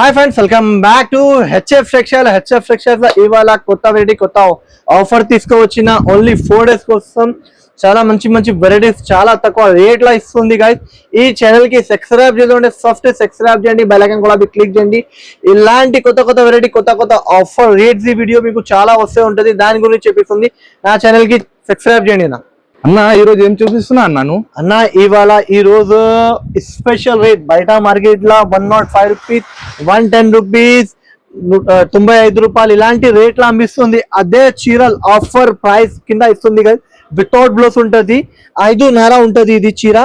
Hi friends, welcome back to HF textile. HF textiles లో ఇవాళ కొత్త వెరైటీ, కొత్త ఆఫర్ తీసుకువచ్చిన ఓన్లీ 4 days కోసం చాలా మంచి మంచి వెరైటీస్ చాలా తక్కువ రేట్ లో ఇస్తుంది గైస్. ఈ ఛానల్ కి సబ్స్క్రైబ్ చేసుకోండి, ఫస్ట్ సబ్స్క్రైబ్ చేయండి, బెల్ ఐకాన్ కూడా క్లిక్ చేయండి. ఇలాంటి కొత్త కొత్త వెరైటీ, కొత్త కొత్త ఆఫర్ రేట్స్ ఈ వీడియో మీకు చాలా వస్తే ఉంటది, దాని గురించి చెప్పిస్తుంది. నా ఛానల్ కి సబ్స్క్రైబ్ చేయండి. అన్న ఈ రోజు ఏం చూపిస్తున్నా అన్న ఇవాళ ఈ రోజు స్పెషల్ రేట్ బయట మార్కెట్ లో 105 రూపీస్, 110 రూపీస్, 95 రూపాయలు ఇలాంటి రేట్లు అమ్మిస్తుంది. అదే చీరల్ ఆఫర్ ప్రైస్ కింద ఇస్తుంది కదా, వితౌట్ బ్లౌజ్ ఉంటది. 5.5 ఉంటది ఇది చీర,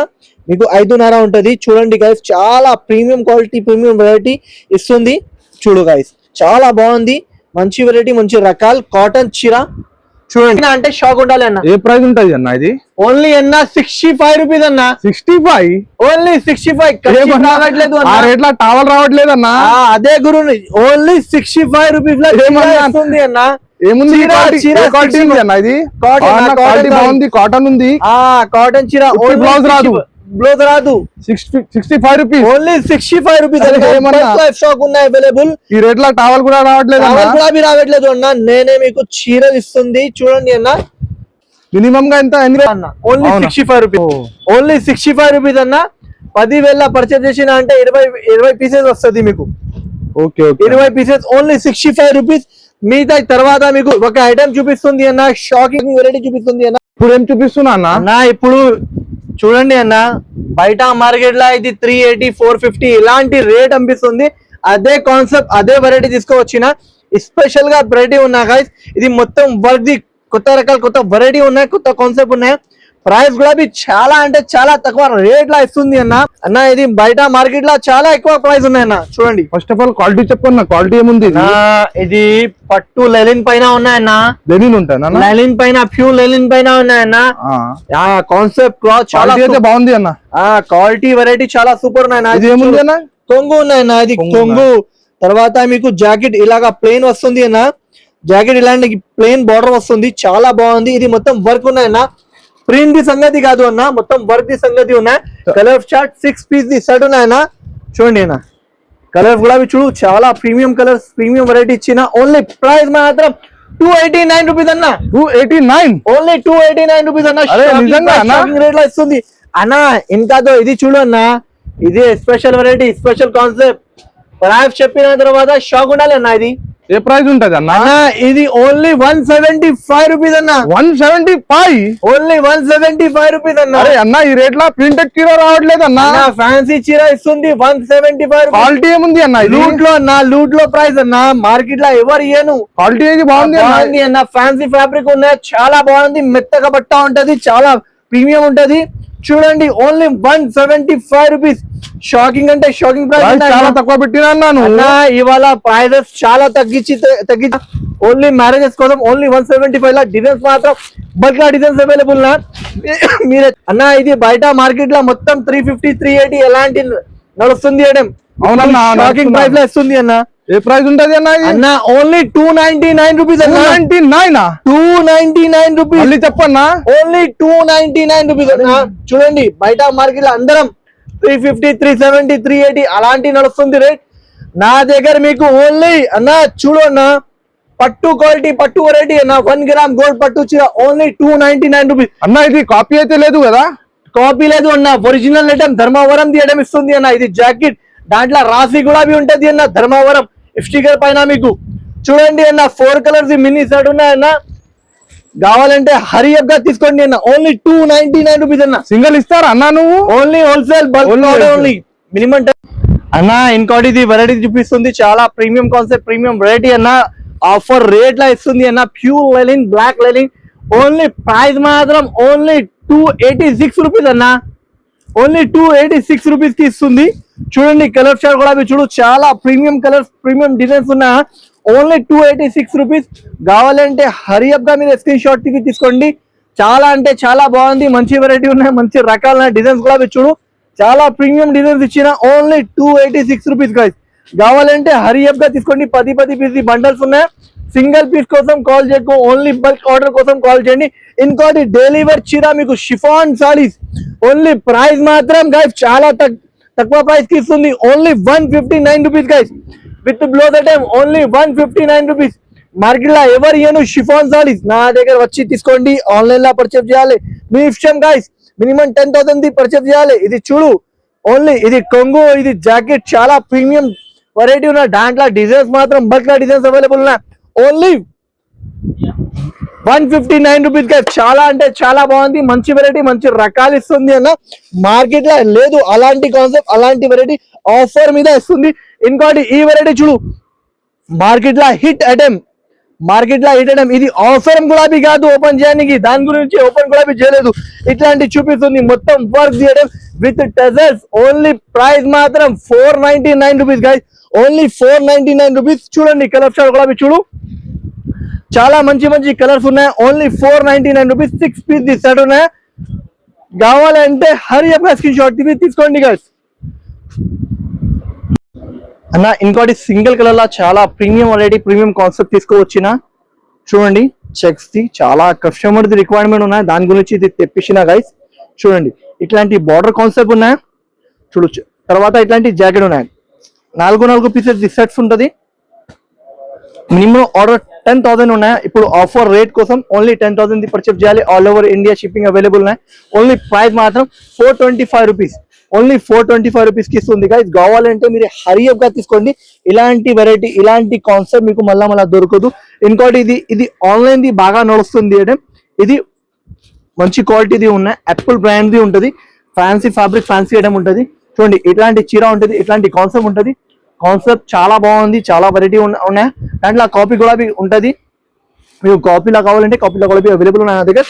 మీకు 5.5 ఉంటది. చూడండి గైస్, చాలా ప్రీమియం క్వాలిటీ, ప్రీమియం వెరైటీ ఇస్తుంది. చూడు గైస్, చాలా బాగుంది, మంచి వెరైటీ, మంచి రకాలు కాటన్ చీర. చూడండి అంటే షాక్ ఉండాలి అన్న. ఏ ప్రైస్ ఉంటది అన్న ఇది? ఓన్లీ అన్న 65 రూపీస్ అన్న. 65 ఓన్లీ 65 రావట్లేదు ఆ రేట్ లో టవల్ రావట్లేదు అన్న. అదే గురు, ఓన్లీ 65 రూపీస్ లో ఏమన్నా అన్న. ఏముంది అన్న? ఇది క్వాలిటీ బాగుంది, కాటన్ ఉంది. కాటన్ చీర, బ్లౌజ్ రాదు, బ్లౌజ్ రాదు. 65 రూపీస్, ఓన్లీ 65 రూపీస్ స్టాక్ ఉన్నాయి అవైలబుల్. ఈ రేట్ లో టవల్ కూడా రావట్లేదు, రావట్లేదు అన్న. నేనే మీకు చీరలు ఇస్తుంది చూడండి అన్న. మినిమం గా ఎంత అన్న? ఓన్లీ 65 రూపీస్, ఓన్లీ 65 రూపీస్ అన్న. 10,000 పర్చేజ్ చేసిన అంటే 20 పీసెస్ వస్తుంది మీకు. Okay, 20 pieces, only 65 rupees. మిగతా తర్వాత మీకు ఒక ఐటమ్ చూపిస్తుంది అన్న, షాకింగ్ వెరైటీ చూపిస్తుంది అన్న. ఇప్పుడు ఏం చూపిస్తున్నా అన్న? ఇప్పుడు చూడండి అన్న, బయట మార్కెట్ లో ఇది 380, 450 ఇలాంటి రేట్ అనిపిస్తుంది. అదే కాన్సెప్ట్, అదే వెరైటీ తీసుకోవచ్చిన స్పెషల్ గా వెరైటీ ఉన్నాయి గైస్. ఇది మొత్తం వర్క్ ది, కొత్త రకాల కొత్త వెరైటీ ఉన్నాయి, కొత్త కాన్సెప్ట్ ఉన్నాయి. ప్రైస్ కూడా చాలా అంటే చాలా తక్కువ రేట్ లా ఇస్తుంది అన్న. ఇది బయట మార్కెట్ లో చాలా ఎక్కువ ప్రైస్ ఉన్నాయన్న. చూడండి, ఫస్ట్ ఆఫ్ ఆల్ క్వాలిటీ చెప్పన్న, క్వాలిటీ ఏముంది? ఇది పట్టు లెలిన్ పైన ఉన్నాయన్న. లెనిన్ ఉంటాయి, లెలిన్ పైన, ప్యూర్ లెలిన్ పైన ఉన్నాయన్న. కాన్సెప్ట్ క్లాత్ చాలా బాగుంది అన్న. క్వాలిటీ వెరైటీ చాలా సూపర్ ఉన్నాయన్న. ఇది ఏముంది అన్న? కొంగు ఉన్నాయన్న, ఇది కొంగు. తర్వాత మీకు జాకెట్ ఇలాగా ప్లెయిన్ వస్తుంది అన్న. జాకెట్ ఇలాంటి ప్లెయిన్ బార్డర్ వస్తుంది, చాలా బాగుంది. ఇది మొత్తం వర్క్ ఉన్నాయన్న, ప్రింట్ ది సంగతి కాదు అన్న, మొత్తం వర్క్ ది సంగతి ఉన్నాయి. కలర్ చార్ట్ 6 పీస్ ది సెట్ ఉన్నాయన్న. చూడండి అన్న, కలర్స్ కూడా చూడు, చాలా ప్రీమియం కలర్స్, ప్రీమియం వెరైటీ ఇచ్చిన. ఓన్లీ ప్రైస్ మాత్రం 289 రూపీస్ అన్న. 289, ఓన్లీ 289 రూపీస్ అన్న. రేట్ లో ఇస్తుంది అన్న. ఇంకా ఇది చూడు అన్న, ఇది special variety, special concept. Price చెప్పిన తర్వాత షాక్ ఉండాలి అన్న. ఇది ఏ ప్రైస్ ఉంటది అన్న? ఇది ఓన్లీ 175 రూపీస్ అన్న. 175, ఓన్లీ 175 రూపీస్ అన్న. అరే అన్న, ఈ రేట్ లో ప్రింటెడ్ చీర రావట్లేదు అన్న. ఫ్యాన్సీ చీర ఇస్తుంది 175. క్వాలిటీ ఏముంది అన్న? లూట్ లో అన్న, లూట్ లో ప్రైస్ అన్న. మార్కెట్ లో ఎవరు ఇయ్యను. క్వాలిటీ ఏది బాగుంది అన్న. ఫ్యాన్సీ ఫ్యాబ్రిక్ ఉన్నాయి, చాలా బాగుంది. మెత్తగా బట్ట ఉంటది, చాలా ప్రీమియం ఉంటది. చూడండి, ఓన్లీ 175 రూపీస్. షాకింగ్ అంటే షాకింగ్ ప్రైస్, చాలా తక్కువ పెట్టినా ఇవాళ ప్రైజెస్ చాలా తగ్గించి ఓన్లీ మ్యారేజెస్ కోసం ఓన్లీ 175 లా. డిజైన్స్ మాత్రం బల్క్ లా డిజైన్స్ అవైలబుల్ నా మీరే అన్న. ఇది బయట మార్కెట్ లో మొత్తం 350, 380 ఎలాంటి నడుస్తుంది మేడం. షాకింగ్ ప్రైస్ లో ఇస్తుంది అన్న. ఏ ప్రైస్ ఉంటది అన్న? ఓన్లీ 299 రూపీస్ అన్న. 299 రూపీస్. మళ్ళీ చెప్పన్నా, ఓన్లీ 299 రూపీస్ అన్న. చూడండి, బయట మార్కెట్ లో అందరం 350, 370, 380 అలాంటి నడుస్తుంది రేట్. నా దగ్గర మీకు ఓన్లీ అన్న, చూడు అన్న, పట్టు క్వాలిటీ, పట్టు వెరైటీ అన్న. 1 గ్రామ్ గోల్డ్ పట్టు చీర ఓన్లీ 299 రూపీస్ అన్న. ఇది కాపీ అయితే లేదు కదా? కాపీ లేదు అన్న, ఒరిజినల్ ఐటమ్, ధర్మవరం తీయడం ఇస్తుంది అన్న. ఇది జాకెట్, దాంట్లో రాసి కూడా ఉంటది అన్న, ధర్మవరం స్టిక్కర్ పైన మీకు. చూడండి అన్న, 4 కలర్స్ మినీ సెట్ ఉన్నాయన్న. కావాలంటే హరియప్ గా తీసుకోండి అన్న. ఓన్లీ 299 రూపీస్ అన్న. సింగిల్ ఇస్తారా అన్న నువ్వు? Only wholesale, bulk only minimum అన్న. ఇంకోటి ఇది వెరైటీ చూపిస్తుంది, చాలా ప్రీమియం కాన్సెప్ట్, ప్రీమియం వెరైటీ అన్న. ఆఫర్ రేట్ లా ఇస్తుంది అన్న. Pure linen, black linen. Only price మాత్రం ఓన్లీ 286 రూపీస్ అన్న. ఓన్లీ 286 రూపీస్ కి ఇస్తుంది. చూడండి, కలర్ షార్ట్ కూడా చూడు, చాలా ప్రీమియం కలర్స్, ప్రీమియం డిజైన్స్ ఉన్నా. Only 286 rupees. కావాలంటే హరియప్ గా మీరు స్క్రీన్ షాట్ తీసుకోండి. చాలా అంటే చాలా బాగుంది, మంచి వెరైటీ ఉన్నాయి, మంచి రకాల డిజైన్స్ కూడా చూడు, చాలా ప్రీమియం డిజైన్స్ ఇచ్చిన. Only 286 rupees guys. కావాలంటే హరియప్ గా తీసుకోండి. 10 పీస్ బండల్స్ ఉన్నాయి. సింగిల్ పీస్ కోసం కాల్ చేయకు, ఓన్లీ బల్క్ ఆర్డర్ కోసం కాల్ చేయండి. ఇంకోటి డైలీ వేర్ చీర మీకు షిఫాన్ సారీస్. ఓన్లీ ప్రైస్ మాత్రం గైస్ చాలా తక్కువ ప్రైస్ కి ఇస్తుంది. Only 159 rupees guys. With blouse item only 159 rupees. Market లో ఎవరు ఇయ్యను షిఫాన్ సారీస్ నా దగ్గర వచ్చి తీసుకోండి. ఆన్లైన్ లో పర్చేస్ చేయాలి మీ ఇష్టం గైస్. మినిమం 10,000 పర్చేస్ చేయాలి. ఇది చూడు ఓన్లీ ఇది కొంగు, ఇది జాకెట్ చాలా ప్రీమియం వెరైటీ ఉన్న దాంట్లో డిజైన్స్ మాత్రం బల్క్ డిజైన్స్ అవైలబుల్ ఉన్నాయి. ఓన్లీ 159 రూపీస్ గా చాలా అంటే చాలా బాగుంది. మంచి వెరైటీ మంచి రకాలు ఇస్తుంది అన్న. మార్కెట్ లో లేదు అలాంటి కాన్సెప్ట్ అలాంటి వెరైటీ ఆఫర్ మీద ఇస్తుంది. ఇంకోటి ఈ వెరైటీ చూడు మార్కెట్ లో హిట్ ఐటమ్. ఇది ఆఫర్ గులాబీ కాదు ఓపెన్ చేయడానికి, దాని గురించి ఓపెన్ గులాబీ చేయలేదు. ఇట్లాంటి చూపిస్తుంది మొత్తం వర్క్ చేయడం విత్ టెజర్స్. ఓన్లీ ప్రైస్ మాత్రం 499 రూపీస్ గైస్. Only 499 rupees. చూడండి కలర్ షాట్ గులాబీ చూడు చాలా మంచి మంచి కలర్స్ ఉన్నాయి. Only 499 rupees. 6 పీస్ సెట్ ఉన్నాయి. కావాలంటే హరి అప్ స్క్రీన్ షాట్ తీసుకోండి గైస్. అన్న ఇంకోటి సింగిల్ కలర్ లా చాలా ప్రీమియం వెరైటీ ప్రీమియం కాన్సెప్ట్ తీసుకువచ్చిన చూడండి. చెక్స్ ది చాలా కస్టమర్ ది రిక్వైర్మెంట్ ఉన్నాయి, దాని గురించి ఇది తెప్పించిన గైస్. చూడండి ఇట్లాంటి బార్డర్ కాన్సెప్ట్ ఉన్నాయి చూడొచ్చు. తర్వాత ఇట్లాంటి జాకెట్ ఉన్నాయి. 4 పీసెస్ సెట్స్ ఉంటుంది. మినిమం ఆర్డర్ 10,000 ఉన్నాయి. ఇప్పుడు ఆఫర్ రేట్ కోసం ఓన్లీ 10,000 పర్చేస్ చేయాలి. All over India shipping available ఉన్నాయి. ఓన్లీ ప్రైస్ మాత్రం 425 రూపీస్. ఓన్లీ 425 రూపీస్ కి ఇస్తుంది గైస్. కావాలంటే మీరు హరియప్ గా తీసుకోండి. ఇలాంటి వెరైటీ ఇలాంటి కాన్సెప్ట్ మీకు మళ్ళా దొరకదు. ఇంకోటి ఇది ఆన్లైన్ ది బాగా నడుస్తుంది. ఇది మంచి క్వాలిటీది ఉన్నాయి. యాపిల్ బ్రాండ్ ది ఉంటుంది. ఫ్యాన్సీ ఫ్యాబ్రిక్ ఫ్యాన్సీ ఐటమ్ ఉంటుంది. చూడండి ఇట్లాంటి చీర ఉంటుంది, ఇట్లాంటి కాన్సెప్ట్ ఉంటుంది. కాన్సెప్ట్ చాలా బాగుంది, చాలా వెరైటీ ఉన్నాయి. దాంట్లో కాపీ గులాబీ ఉంటుంది. మీకు కాపీలా కావాలంటే కాపీలా గులాబీ అవైలబుల్ ఉన్నాయి నా దగ్గర.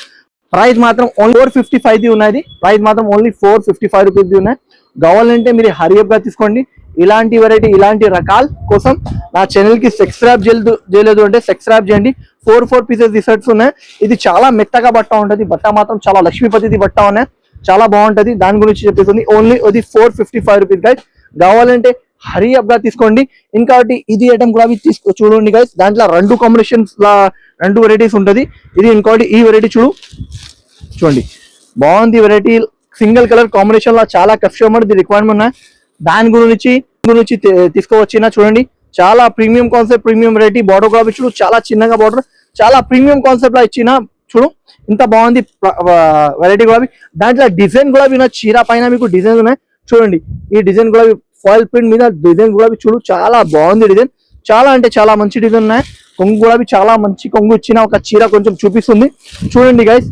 ప్రైస్ మాత్రం ఓన్లీ 455 ది ఉన్నది. ప్రైస్ మాత్రం ఓన్లీ 455 రూపీస్ ది ఉన్నాయి. కావాలంటే మీరు హరియప్ గా తీసుకోండి. ఇలాంటి వెరైటీ ఇలాంటి రకాల కోసం నా ఛానల్ కి సబ్స్క్రైబ్ చేయలేదు అంటే సబ్స్క్రైబ్ చేయండి. 4 పీసెస్ సెట్స్ ఉన్నాయి. ఇది చాలా మెత్తగా బట్ట ఉంటుంది. బట్ట మాత్రం చాలా లక్ష్మీపతి బట్ట ఉన్నాయి, చాలా బాగుంటది. దాని గురించి చెప్పేస్తుంది. ఓన్లీ అది 455 రూపీస్ గైస్. కావాలంటే హరియప్ గా తీసుకోండి. ఇంకోటి ఇది ఐటమ్ కూడా చూడండి గైస్. దాంట్లో 2 కాంబినేషన్స్ 2 వెరైటీస్ ఉంటది. ఇది ఇంకోటి ఈ వెరైటీ చూడండి బాగుంది వెరైటీ. సింగిల్ కలర్ కాంబినేషన్ లో చాలా కస్టమర్ రిక్వైర్మెంట్ ఉన్నాయి. దాని గురించి తీసుకోవచ్చిన చూడండి. చాలా premium concept premium variety. Border కూడా చూడు చాలా చిన్నగా బార్డర్, చాలా ప్రీమియం కాన్సెప్ట్ లో ఇచ్చిన చూడు ఇంత బాగుంది వెరైటీ కూడా. దాంట్లో డిజైన్ కూడా చీర పైన మీకు డిజైన్ ఉన్నాయి చూడండి. ఈ డిజైన్ కూడా ఫాయిల్ ప్రింట్ మీద డిజైన్ కూడా చూడు చాలా బాగుంది డిజైన్. చాలా అంటే చాలా మంచి డిజైన్ ఉన్నాయి. కొంగు కూడా చాలా మంచి కొంగు ఇచ్చిన ఒక చీర కొంచెం చూపిస్తుంది చూడండి గైస్.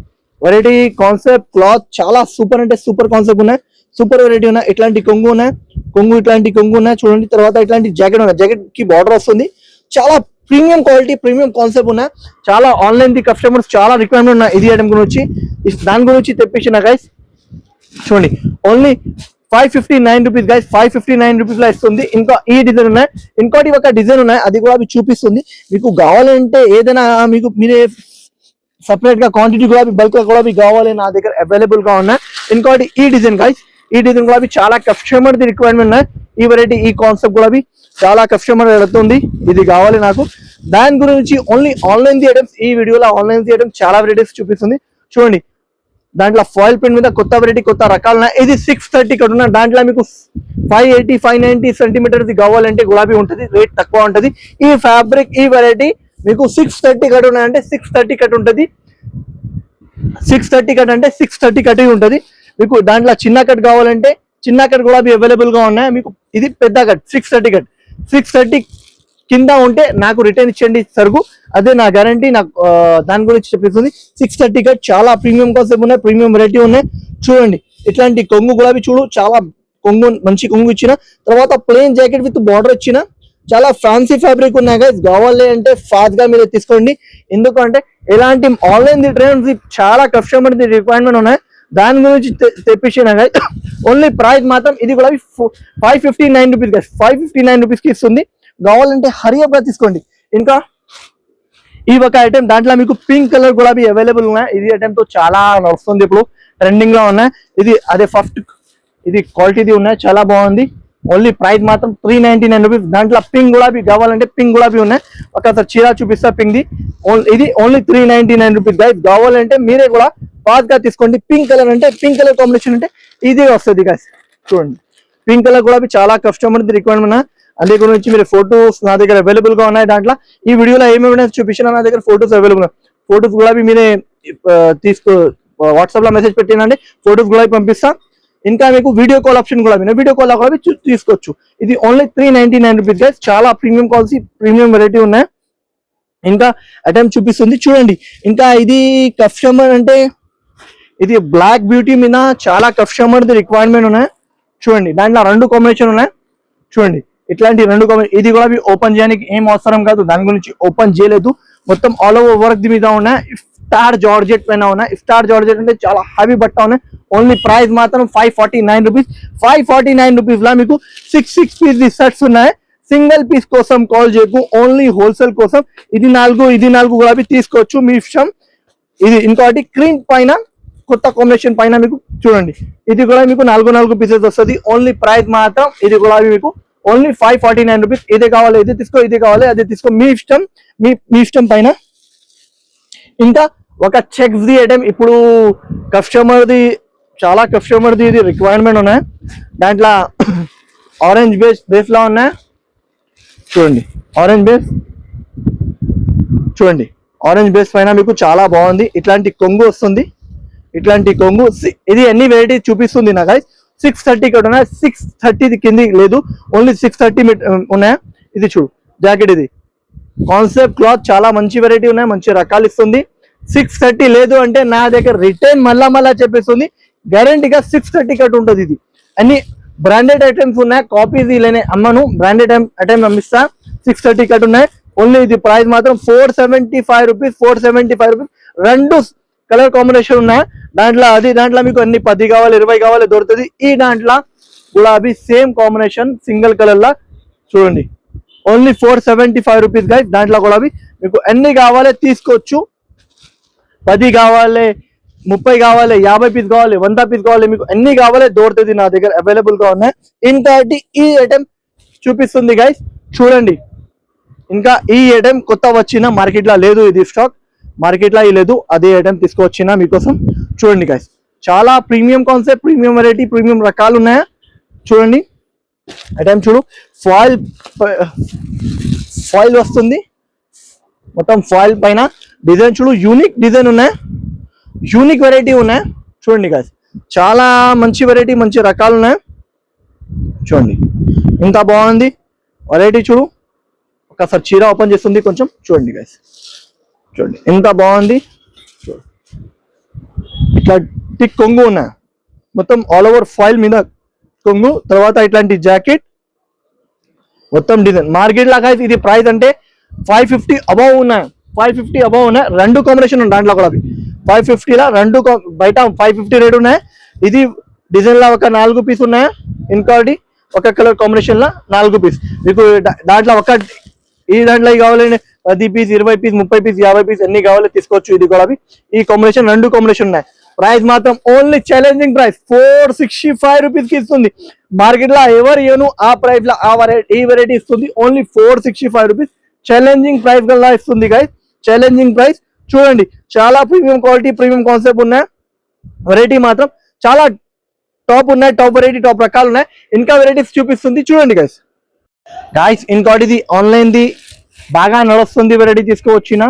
వెరైటీ కాన్సెప్ట్ క్లాత్ చాలా సూపర్ అంటే సూపర్ కాన్సెప్ట్ ఉన్నాయి. సూపర్ వెరైటీ ఉన్నాయి. ఇట్లాంటి కొంగు ఉన్నాయి, ఇట్లాంటి కొంగు ఉన్నాయి చూడండి. తర్వాత ఇట్లాంటి జాకెట్ ఉన్నాయి. జాకెట్ కి బార్డర్ వస్తుంది. చాలా ప్రీమియం క్వాలిటీ ప్రీమియం కాన్సెప్ట్ ఉన్నాయి. చాలా ఆన్లైన్ ది కస్టమర్స్ చాలా రిక్వైర్మెంట్ ఉన్నాయి. ఇది ఐటమ్ గురించి దాని గురించి తెప్పించిన గైస్. చూడండి ఓన్లీ 559 రూపీస్ గైస్. 559 రూపీస్ లో ఇస్తుంది. ఇంకా ఈ డిజైన్ ఉన్నాయి. ఇంకోటి ఒక డిజైన్ ఉన్నాయి, అది కూడా చూపిస్తుంది. మీకు కావాలంటే ఏదైనా మీకు మీరే సపరేట్ గా క్వాంటిటీ కూడా బల్క్ కూడా కావాలి నా దగ్గర అవైలబుల్ గా ఉన్నాయి. ఇంకోటి ఈ డిజైన్ గైస్. ఈ డిజైన్ కూడా చాలా కస్టమర్ ది రిక్వైర్మెంట్ ఉన్నాయి. ఈ వెరైటీ ఈ కాన్సెప్ట్ కూడా చాలా కస్టమర్ వెళుతుంది. ఇది కావాలి నాకు. దాని గురించి ఓన్లీ ఆన్లైన్ ది ఐటమ్స్. ఈ వీడియోలో ఆన్లైన్ ది ఐటమ్స్ చాలా వెరైటీస్ చూపిస్తుంది చూడండి. దాంట్లో ఫాయిల్ ప్రింట్ మీద కొత్త వెరైటీ కొత్త రకాలు ఉన్నాయి. ఇది 630 కట్ ఉన్నాయి. దాంట్లో మీకు 580 590 సెంటీమీటర్స్ కావాలంటే గులాబీ ఉంటుంది, రేట్ తక్కువ ఉంటుంది. ఈ ఫ్యాబ్రిక్ ఈ వెరైటీ మీకు 630 కట్ ఉన్నాయంటే 630 కట్ ఉంటుంది. 630 కట్ అంటే 630 కట్ ఉంటుంది. మీకు దాంట్లో చిన్న కట్ కావాలంటే చిన్న కట్ కూడా అవైలబుల్ గా ఉన్నాయి. మీకు ఇది పెద్ద కట్ 630 కట్. 630 కింద ఉంటే నాకు రిటర్న్ ఇచ్చండి సరుకు, అదే నా గ్యారంటీ. నాకు దాని గురించి చెప్పిస్తుంది. 630 కట్ చాలా ప్రీమియం కాన్సెప్ట్ ఉన్నాయి, ప్రీమియం వెరైటీ ఉన్నాయి చూడండి. ఇట్లాంటి కొంగు గులాబీ చూడు చాలా కొంగు మంచి కొంగు ఇచ్చిన. తర్వాత ప్లెయిన్ జాకెట్ విత్ బార్డర్ ఇచ్చిన. చాలా ఫ్యాన్సీ ఫ్యాబ్రిక్ ఉన్నాయి గైస్. కావాలి అంటే ఫాస్ట్ గా మీరు తీసుకోండి. ఎందుకంటే ఇలాంటి ఆన్లైన్ ది ట్రెండ్స్ చాలా కస్టమర్ ది రిక్వైర్మెంట్ ఉన్నాయి. దాని గురించి తెప్పించిన గైస్. ఓన్లీ ప్రైస్ మాత్రం ఇది కూడా 559 రూపీస్ గైస్. 559 రూపీస్ కి ఇస్తుంది. కావాలంటే హరియప్ గా తీసుకోండి. ఇంకా ఈ ఒక ఐటమ్ దాంట్లో మీకు పింక్ కలర్ గులాబీ అవైలబుల్ ఉన్నాయి. ఇది ఐటమ్ తో చాలా వస్తుంది, ఇప్పుడు ట్రెండింగ్ లో ఉన్నాయి. ఇది అదే ఫస్ట్ ఇది క్వాలిటీది ఉన్నాయి, చాలా బాగుంది. ఓన్లీ ప్రైస్ మాత్రం 399 రూపీస్. దాంట్లో పింక్ గులాబీ కావాలంటే పింక్ గులాబీ ఉన్నాయి. ఒకసారి చీర చూపిస్తా పింక్ ది. ఇది ఓన్లీ 399 రూపీస్ గైస్. కావాలంటే మీరే కూడా ఫాస్ట్ గా తీసుకోండి. పింక్ కలర్ అంటే పింక్ కలర్ కాంబినేషన్ అంటే ఇది వస్తుంది గైస్. చూడండి పింక్ కలర్ గులాబీ చాలా కస్టమర్ రిక్వైర్మెంట్. అదే గురించి మీరు ఫొటోస్ నా దగ్గర అవైలబుల్ గా ఉన్నాయి. దాంట్లో ఈ వీడియోలో ఏమేమి చూపించినా నా దగ్గర ఫొటోస్ అవైలబుల్ ఉన్నాయి. ఫొటోస్ కూడా మీరే తీసుకో వాట్సాప్ లో మెసేజ్ పెట్టినండి, ఫొటోస్ కూడా పంపిస్తా. ఇంకా మీకు వీడియో కాల్ ఆప్షన్ కూడా వీడియో కాల్ కూడా తీసుకోవచ్చు. ఇది ఓన్లీ 399 రూపీస్ గైస్. చాలా ప్రీమియం క్వాలిటీ ప్రీమియం వెరైటీ ఉన్నాయి. ఇంకా ఐటమ్ చూపిస్తుంది చూడండి. ఇంకా ఇది కస్టమర్ అంటే ఇది బ్లాక్ బ్యూటీ మీద చాలా కస్టమర్ రిక్వైర్మెంట్ ఉన్నాయి చూడండి. దాంట్లో 2 కాంబినేషన్ ఉన్నాయి చూడండి. ఇట్లాంటి 2 కాంబినేషన్. ఇది కూడా ఓపెన్ చేయడానికి ఏం అవసరం కాదు, దాని గురించి ఓపెన్ చేయలేదు. మొత్తం ఆల్ ఓవర్ వర్క్ మీద ఉన్నాయి. ఇఫ్తార్ జార్జెట్ పైన ఉన్నాయి. ఇఫ్తార్ జార్జెట్ అంటే చాలా హెవీ బట్ట ఉన్నాయి. ఓన్లీ ప్రైస్ మాత్రం 549 రూపీస్. 549 రూపీస్ లా మీకు 6 పీస్ సెట్స్ ఉన్నాయి. సింగిల్ పీస్ కోసం కాల్ చేయకు, ఓన్లీ హోల్సేల్ కోసం. ఇది 4 కూడా తీసుకోవచ్చు, మీ ఇష్టం. ఇది ఇంకోటి క్రీమ్ పైన కొత్త కాంబినేషన్ పైన మీకు చూడండి. ఇది కూడా మీకు 4 పీసెస్ వస్తుంది. ఓన్లీ ప్రైస్ మాత్రం ఇది కూడా మీకు ఓన్లీ 549 రూపీస్. ఇది కావాలి ఇది తీసుకో, ఇది కావాలి అది తీసుకో, మీ ఇష్టం. మీ ఇష్టం పైన. ఇంకా ఒక చెక్స్ ది ఐటమ్ ఇప్పుడు చాలా కస్టమర్ది ఇది రిక్వైర్మెంట్ ఉన్నాయి. దాంట్లో ఆరెంజ్ బేస్ లా ఉన్నాయి చూడండి. ఆరెంజ్ బేస్ పైన మీకు చాలా బాగుంది. ఇట్లాంటి కొంగు వస్తుంది. ఇట్లాంటి కొంగు ఇది ఎన్ని వెరైటీ చూపిస్తుంది నాకు 630 ఇక్కడ ఉన్నాయి. 630 కింది లేదు, ఓన్లీ 630 ఉన్నాయి. ఇది చూడు జాకెట్, ఇది కాన్సెప్ట్ క్లాత్ చాలా మంచి వెరైటీ ఉన్నాయి, మంచి రకాలు ఇస్తుంది. 630 లేదు అంటే నా దగ్గర రిటర్న్ మళ్ళా చెప్పేస్తుంది. గ్యారంటీగా 630 కట్ ఉంటుంది. ఇది అన్ని బ్రాండెడ్ ఐటమ్స్ ఉన్నాయి. కాపీస్ లేనే అమ్మను, బ్రాండెడ్ ఐటమ్ అమ్మిస్తా. 630 కట్ ఉన్నాయి. ఓన్లీ ఇది ప్రైస్ మాత్రం 475 రూపీస్. 475 రూపీస్. 2 కలర్ కాంబినేషన్ ఉన్నాయి. దాంట్లో మీకు అన్ని 10 కావాలి 20 కావాలి దొరుకుతుంది. ఈ దాంట్లో గులాబీ సేమ్ కాంబినేషన్ సింగిల్ కలర్ లా చూడండి. Only 475 rupees guys. దాంట్లో గులాబీ మీకు ఎన్ని కావాలి తీసుకోవచ్చు. 10 కావాలి, 30 కావాలి, 50 పీస్ కావాలి, 100 పీస్ కావాలి, మీకు ఎన్ని కావాలి దొరుకుతుంది. నా దగ్గర అవైలబుల్ గా ఉన్నాయి. ఇంకోటి ఈ ఐటమ్ చూపిస్తుంది గైస్ చూడండి. ఇంకా ఈ ఐటమ్ కొత్త వచ్చిన మార్కెట్ లో లేదు, ఇది స్టాక్ మార్కెట్ లో లేదు. అదే ఐటమ్ తీసుకొచ్చిన మీకోసం చూడండి గైస్. చాలా premium concept, premium variety, premium రకాలు ఉన్నాయా చూడండి. ఐటమ్ చూడు. ఫాయిల్ వస్తుంది మొత్తం. ఫాయిల్ పైన డిజైన్ చూడు, యూనిక్ డిజైన్ ఉన్నాయి, యూనిక్ వెరైటీ ఉన్నాయి చూడండి గైస్. చాలా మంచి వెరైటీ, మంచి రకాలు ఉన్నాయి చూడండి. ఇంత బాగుంది వెరైటీ చూడు. ఒకసారి చీర ఓపెన్ చేస్తుంది కొంచెం చూడండి గైస్. చూడండి ఎంత బాగుంది. ఇట్లా టిక్ కొంగు ఉన్నాయి మొత్తం ఆల్ ఓవర్ ఫాయిల్ మీద కొంగు. తర్వాత ఇట్లాంటి జాకెట్ మొత్తం డిజైన్. మార్కెట్ లాగా ఇది ప్రైస్ అంటే 550 అబౌవ్ ఉన్నాయి. 550 అబౌవ్ ఉన్నాయి. 2 కాంబినేషన్ ఉన్నాయి దాంట్లో కూడా. 550 లా 2 బయట 550 రేట్ ఉన్నాయి. ఇది డిజైన్ లా ఒక 4 పీస్ ఉన్నాయి. ఇంకోటి ఒక కలర్ కాంబినేషన్ లా 4 పీస్. మీకు దాంట్లో ఈ దాంట్లో కావాలండి 10 పీస్, 20 పీస్, 30 పీస్, 50 పీస్ ఎన్ని కావాలి తీసుకోవచ్చు. ఇది కూడా ఈ కాంబినేషన్ 2 కాంబినేషన్ ఉన్నాయి. ప్రైస్ మాత్రం ఓన్లీ ఛాలెంజింగ్ ప్రైస్ 465 రూపీస్ కి ఇస్తుంది. మార్కెట్ లో ఎవరు ఏను ఆ ప్రైస్ లో ఈ వెరైటీ ఇస్తుంది. ఓన్లీ 465 రూపీస్ ఛాలెంజింగ్ ప్రైస్ గా ఇస్తుంది గైస్. ఛాలెంజింగ్ ప్రైస్ చూడండి. చాలా ప్రీమియం క్వాలిటీ, ప్రీమియం కాన్సెప్ట్ ఉన్నాయి. వెరైటీ మాత్రం చాలా టాప్ ఉన్నాయి. టాప్ వెరైటీ, టాప్ రకాలు ఉన్నాయి. ఇంకా వెరైటీస్ చూపిస్తుంది చూడండి గైస్. ఇంకోటి ఇది ఆన్లైన్ ది బాగా నడుస్తుంది వెరైటీ తీసుకువచ్చిన.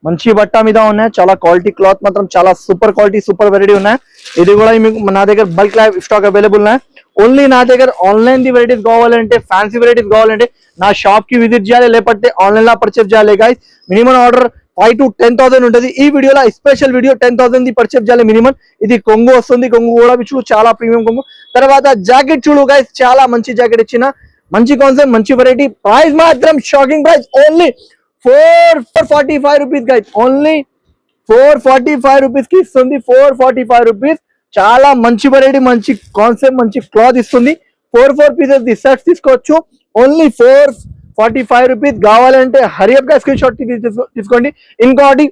మంచి బట్ట మీద ఉన్నాయి. చాలా క్వాలిటీ క్లాత్ మాత్రం చాలా సూపర్ క్వాలిటీ, సూపర్ వెరైటీ ఉన్నాయి. ఇది కూడా మీకు నా దగ్గర బల్క్ స్టాక్ అవైలబుల్ ఉన్నాయి. ఓన్లీ నా దగ్గర ఆన్లైన్ ది వెరైటీస్ కావాలంటే, ఫ్యాన్సీ వెరైటీస్ కావాలంటే నా షాప్ కి విజిట్ చేయాలి, లేకపోతే ఆన్లైన్ లో పర్చేస్ చేయాలి గైస్. మినిమం ఆర్డర్ 5,000 to 10,000 ఉంటుంది. ఈ వీడియోలో స్పెషల్ వీడియో 10,000 ది పర్చేస్ చేయాలి మినిమం. ఇది కొంగు వస్తుంది. కొంగు కూడా చూడు చాలా ప్రీమియం కొంగు. తర్వాత జాకెట్ చూడు గైస్, చాలా మంచి జాకెట్ ఇచ్చిన, మంచి కాన్సెప్ట్, మంచి వెరైటీ. ప్రైస్ మాత్రం shocking price only 445 rupees guys. Only 445 rupees కి ఇస్తుంది. 445 రూపీస్. చాలా మంచి వెరైటీ, మంచి కాన్సెప్ట్, మంచి క్లాత్ ఇస్తుంది. 4 పీసెస్ ది సెట్స్ తీసుకోవచ్చు. Only 445 rupees. కావాలంటే హరియప్ గా స్క్రీన్ షాట్ తీసుకోండి. ఇంకోటి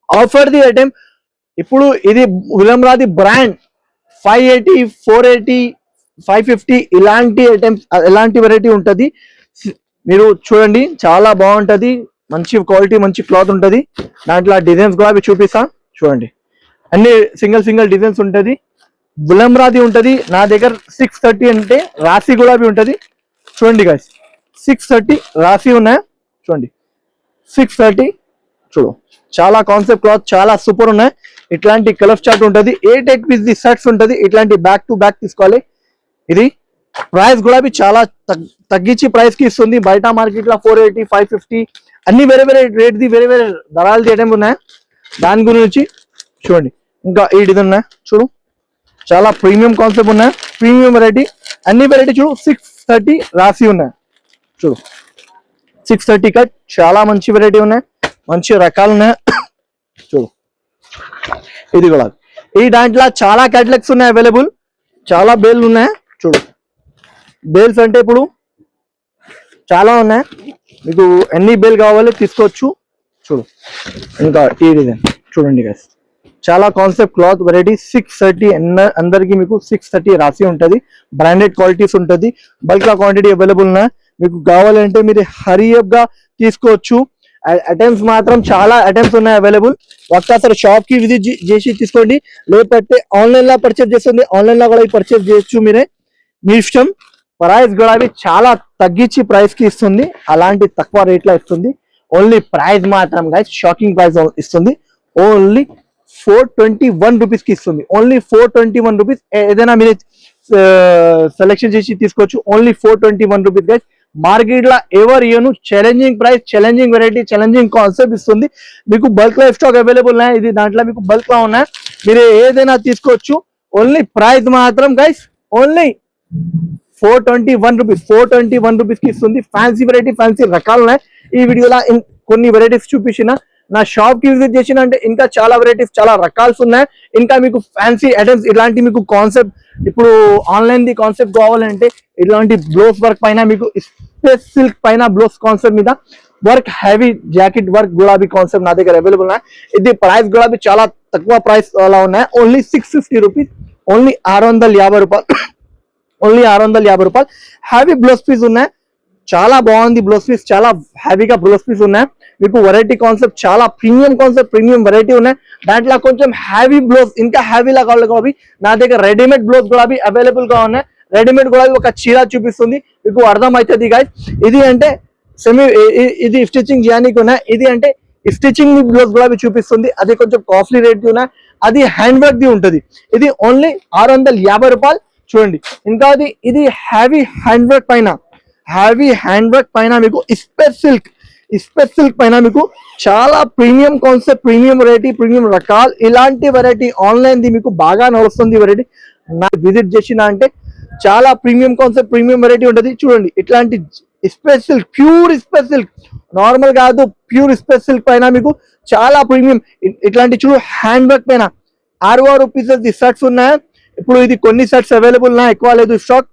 ఆఫర్ ది ఐటమ్ ఇప్పుడు ఇది ఉలంరాది బ్రాండ్ 580, 480, 550 ఇలాంటి ఐటమ్స్, ఎలాంటి వెరైటీ ఉంటుంది మీరు చూడండి. చాలా బాగుంటది. మంచి క్వాలిటీ, మంచి క్లాత్ ఉంటది. దాంట్లో డిజైన్స్ కూడా చూపిస్తా చూడండి. అన్ని సింగిల్ డిజైన్స్ ఉంటది. బులంరాది ఉంటది. నా దగ్గర 630 అంటే రాసి గులాబీ ఉంటది చూడండి గైస్. 630 రాసి ఉన్నాయి చూడండి. 630 చూడు, చాలా కాన్సెప్ట్ క్లాత్, చాలా సూపర్ ఉన్నాయి. ఇట్లాంటి కలర్ చార్ట్ ఉంటుంది, 8 పీస్ ది సెట్స్ ఉంటుంది. ఇట్లాంటి బ్యాక్ టు బ్యాక్ తీసుకోవాలి. ఇది ప్రైస్ కూడా చాలా తగ్గించి ప్రైస్ కి ఇస్తుంది. బయట మార్కెట్ లో 480, 550 అన్ని వేరే వేరే రేట్ ది వేరే వేరే ధరలు చేయడం ఉన్నాయి. దాని గురించి చూడండి. ఇంకా ఈ డిజైన్ ఉన్నాయి చూడు, చాలా ప్రీమియం కాన్సెప్ట్ ఉన్నాయి, ప్రీమియం వెరైటీ. అన్ని వెరైటీ చూడు 630 రాసి ఉన్నాయి చూడు. 630 కట్, చాలా మంచి వెరైటీ ఉన్నాయి, మంచి రకాలు ఉన్నాయి చూడు. ఇది కూడా ఈ దాంట్లో చాలా క్యాటలాగ్స్ ఉన్నాయి అవైలబుల్, చాలా బేల్ ఉన్నాయి చూడు. బేల్స్ అంటే ఇప్పుడు చాలా ఉన్నాయి, మీకు ఎన్ని బేల్ కావాలో తీసుకోవచ్చు చూడు. ఇంకా ఈ డిజైన్ చూడండి గైస్, చాలా కాన్సెప్ట్ క్లాత్ వెరైటీ. 630 అందరికి మీకు 630 రాసి ఉంటుంది. బ్రాండెడ్ క్వాలిటీస్ ఉంటుంది, బల్క్ క్వాంటిటీ అవైలబుల్ ఉన్నాయి. మీకు కావాలంటే మీరు హరియప్ గా తీసుకోవచ్చు. ఐటమ్స్ మాత్రం చాలా ఐటమ్స్ ఉన్నాయి అవైలబుల్. ఒక్కసారి షాప్ కి విజిట్ చేసి తీసుకోండి, లేకపోతే ఆన్లైన్ లో పర్చేస్ చేస్తుంది, ఆన్లైన్ లో కూడా పర్చేస్ చేయొచ్చు మీరే, మీ ఇష్టం. ప్రైస్ కూడా చాలా తగ్గించి ప్రైస్ కి ఇస్తుంది, అలాంటి తక్కువ రేట్ లో ఇస్తుంది. ఓన్లీ ప్రైస్ మాత్రం గైస్ షాకింగ్ ప్రైస్ ఇస్తుంది. ఓన్లీ 421 రూపీస్ కి ఇస్తుంది. Only 421 rupees. ఏదైనా మీరు సెలెక్షన్ చేసి తీసుకోవచ్చు. Only 421 rupees guys. మార్కెట్ లో ఎవరు ఇయ్యను, challenging price, challenging variety, challenging concept ఇస్తుంది. మీకు బల్క్ లో స్టాక్ అవైలబుల్ ఉన్నాయి. ఇది దాంట్లో మీకు బల్క్ లో ఉన్నాయి, మీరు ఏదైనా తీసుకోవచ్చు. ఓన్లీ ప్రైస్ మాత్రం గైస్ ఓన్లీ 421 రూపీస్. 421 రూపీస్ కి ఇస్తుంది. ఫ్యాన్సీ వెరైటీ, ఫ్యాన్సీ రకాలు ఉన్నాయి. ఈ వీడియోలో కొన్ని వెరైటీస్ చూపించిన, నా షాప్ కి విజిట్ చేసిన అంటే ఇంకా చాలా వెరైటీస్, చాలా రకాల్స్ ఉన్నాయి. ఇంకా మీకు ఫ్యాన్సీ ఐటమ్స్ ఇలాంటి మీకు కాన్సెప్ట్, ఇప్పుడు ఆన్లైన్ ది కాన్సెప్ట్ కావాలంటే ఇలాంటి బ్లౌజ్ వర్క్ పైన మీకు స్పేస్ సిల్క్ పైన బ్లౌజ్ కాన్సెప్ట్ మీద వర్క్, హెవీ జాకెట్ వర్క్ గులాబీ కాన్సెప్ట్ నా దగ్గర అవైలబుల్ ఉన్నాయి. ఇది ప్రైస్ గులాబీ చాలా తక్కువ ప్రైస్ అలా ఉన్నాయి. ఓన్లీ 650 రూపీస్, ఓన్లీ 650 రూపాయలు, ఓన్లీ 650 రూపాయలు. హ్యావీ బ్లౌజ్ పీస్ ఉన్నాయి, చాలా బాగుంది బ్లౌజ్ పీస్, చాలా హ్యావీగా బ్లౌజ్ పీస్ ఉన్నాయి. మీకు వెరైటీ కాన్సెప్ట్, చాలా ప్రీమియం కాన్సెప్ట్, ప్రీమియం వెరైటీ ఉన్నాయి. దాంట్లో కొంచెం హ్యావీ బ్లౌజ్, ఇంకా హ్యావీలా కావాలి కాబట్టి నా దగ్గర రెడీమేడ్ బ్లౌజ్ కూడా అవైలబుల్ గా ఉన్నాయి. రెడీమేడ్ కూడా ఒక చీర చూపిస్తుంది, మీకు అర్థం అవుతుంది గైస్. ఇది అంటే ఇది స్టిచ్చింగ్ చేయడానికి ఉన్నాయి, ఇది అంటే స్టిచ్చింగ్ బ్లౌజ్ కూడా చూపిస్తుంది. అది కొంచెం కాస్ట్లీ రేట్ ఉన్నాయి, అది హ్యాండ్ వర్క్ ది ఉంటుంది. ఇది ఓన్లీ 650 రూపాయలు చూడండి. ఇంకా ఇది హ్యావీ హ్యాండ్ వర్క్ పైన, హ్యావీ హ్యాండ్ వర్క్ పైన మీకు స్పేస్ సిల్క్ పైన మీకు చాలా premium concept, premium variety, premium రకాలు. ఇలాంటి వెరైటీ ఆన్లైన్ ది మీకు బాగా నడుస్తుంది వెరైటీ. నా విజిట్ చేసిన అంటే చాలా ప్రీమియం కాన్సెప్ట్, ప్రీమియం వెరైటీ ఉంటుంది చూడండి. ఇట్లాంటి space silk, pure space silk, normal కాదు, ప్యూర్ స్పేస్ సిల్క్ పైన మీకు చాలా ప్రీమియం. ఇట్లాంటి చూడు హ్యాండ్ వర్క్ పైన 6 రూపీస్ సెట్స్ ఉన్నాయి. ఇప్పుడు ఇది కొన్ని సెట్స్ అవైలబుల్ ఉన్నాయి, ఎక్కువ లేదు స్టాక్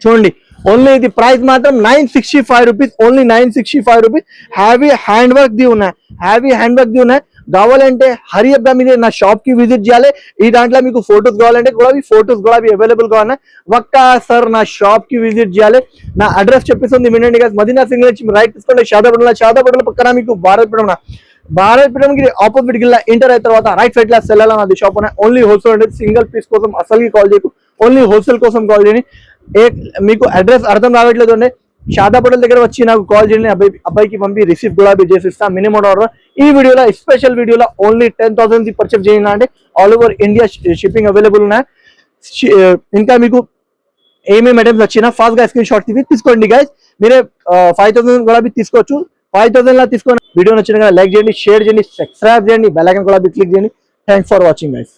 చూడండి. ఓన్లీ ఇది ప్రైస్ మాత్రం 965 rupees, only 965 rupees. Heavy hand work ది ఉన్నాయి, హ్యావీ హ్యాండ్ వర్క్ ది ఉన్నాయి. కావాలంటే హరియప్ గా మీరు నా షాప్ కి విజిట్ చేయాలి. ఈ దాంట్లో మీకు ఫొటోస్ కావాలంటే కూడా ఫొటోస్ కూడా అవైలబుల్ గా ఉన్నాయి. ఒక్కసారి నా షాప్ కి విజిట్ చేయాలి. నా అడ్రస్ చెప్పేస్తుంది వినండి గైస్. మదీనా సింగ్ నుంచి రైట్ తీసుకోండి, షాదాపేటలో పక్కన మీకు భారతపేటం కి ఆపోజిట్ గిల్ల ఎంటర్ అయిన తర్వాత రైట్ సైడ్ లా సెల్ అది షాప్ ఉన్నాయి. ఓన్లీ హోల్సేల్ అంటే సింగిల్ పీస్ కోసం అసలు కాల్ చేయకు, ఓన్లీ హోల్సేల్ కోసం కాల్ చేయండి. మీకు అడ్రస్ అర్థం రావట్లేదు అంటే షాదాపేట దగ్గర వచ్చి నాకు కాల్ చేయండి, అబ్బాయికి పంపి రిసీవ్ కూడా చేసి ఇస్తాను. మినిమం ఆర్డర్ ఈ వీడియోలో, స్పెషల్ వీడియోలో ఓన్లీ 10,000 పర్చేస్ చేయండి అంటే all over India shipping available ఉన్నాయి. ఇంకా మీకు ఏమేమి ఐటమ్స్ వచ్చినా ఫాస్ట్ గా స్క్రీన్ షాట్ తీసుకోండి గైస్. మీరే 5,000 కూడా తీసుకోవచ్చు. 5,000 లా తీసుకొని వీడియో నచ్చిన లైక్ చేయండి, షేర్ చేయండి, సబ్స్క్రైబ్ చేయండి, బెల్ ఐకాన్ కూడా క్లిక్ చేయండి. Thanks for watching guys.